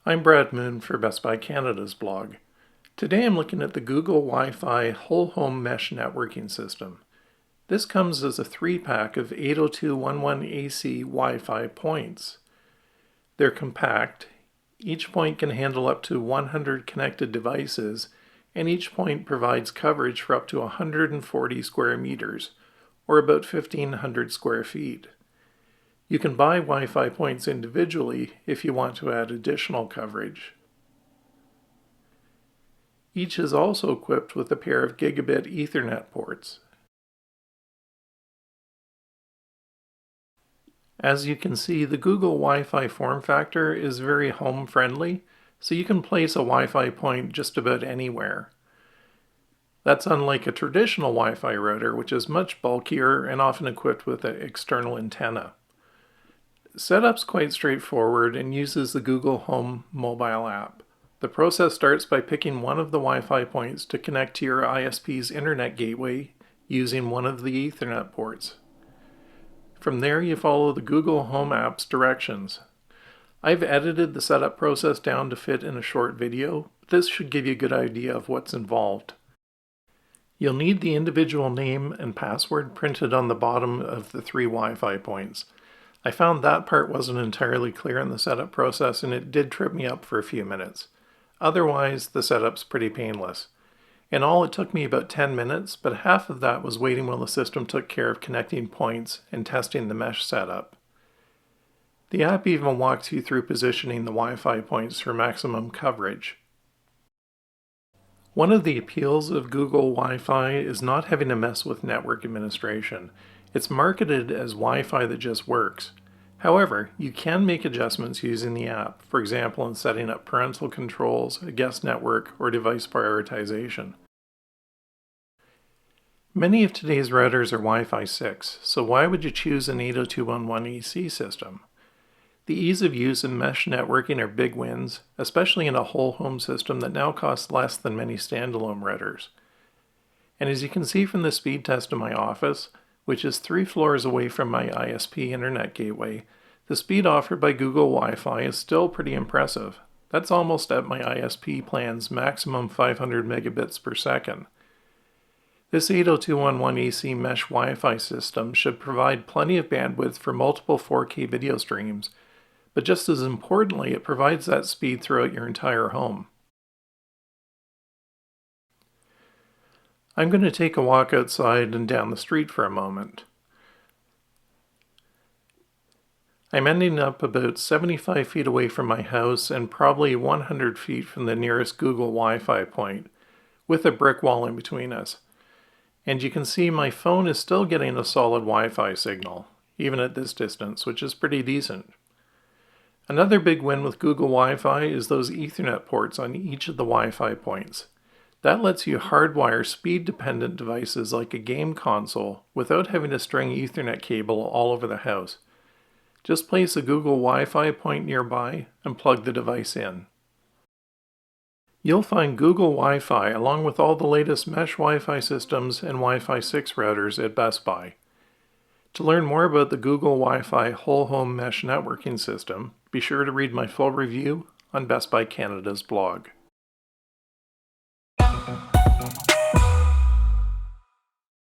I'm Brad Moon for Best Buy Canada's blog. Today I'm looking at the Google Wi-Fi Whole Home Mesh Networking System. This comes as a 3-pack of 802.11ac Wi-Fi points. They're compact. Each point can handle up to 100 connected devices, and each point provides coverage for up to 140 square meters, or about 1,500 square feet. You can buy Wi-Fi points individually if you want to add additional coverage. Each is also equipped with a pair of gigabit Ethernet ports. As you can see, the Google Wi-Fi form factor is very home-friendly, so you can place a Wi-Fi point just about anywhere. That's unlike a traditional Wi-Fi router, which is much bulkier and often equipped with an external antenna. Setup's quite straightforward and uses the Google Home mobile app. The process starts by picking one of the Wi-Fi points to connect to your ISP's internet gateway using one of the Ethernet ports. From there, you follow the Google Home app's directions. I've edited the setup process down to fit in a short video, but this should give you a good idea of what's involved. You'll need the individual name and password printed on the bottom of the 3 Wi-Fi points. I found that part wasn't entirely clear in the setup process, and it did trip me up for a few minutes. Otherwise, the setup's pretty painless. In all, it took me about 10 minutes, but half of that was waiting while the system took care of connecting points and testing the mesh setup. The app even walks you through positioning the Wi-Fi points for maximum coverage. One of the appeals of Google Wi-Fi is not having to mess with network administration. It's marketed as Wi-Fi that just works. However, you can make adjustments using the app, for example in setting up parental controls, a guest network, or device prioritization. Many of today's routers are Wi-Fi 6, so why would you choose an 802.11ac system? The ease of use and mesh networking are big wins, especially in a whole home system that now costs less than many standalone routers. And as you can see from the speed test in my office, which is 3 floors away from my ISP internet gateway, the speed offered by Google Wi-Fi is still pretty impressive. That's almost at my ISP plan's maximum 500 megabits per second. This 802.11ac mesh Wi-Fi system should provide plenty of bandwidth for multiple 4K video streams, but just as importantly, it provides that speed throughout your entire home. I'm going to take a walk outside and down the street for a moment. I'm ending up about 75 feet away from my house and probably 100 feet from the nearest Google Wi-Fi point, with a brick wall in between us. And you can see my phone is still getting a solid Wi-Fi signal, even at this distance, which is pretty decent. Another big win with Google Wi-Fi is those Ethernet ports on each of the Wi-Fi points. That lets you hardwire speed-dependent devices like a game console without having to string Ethernet cable all over the house. Just place a Google Wi-Fi point nearby and plug the device in. You'll find Google Wi-Fi along with all the latest mesh Wi-Fi systems and Wi-Fi 6 routers at Best Buy. To learn more about the Google Wi-Fi Whole Home Mesh Networking System, be sure to read my full review on Best Buy Canada's blog.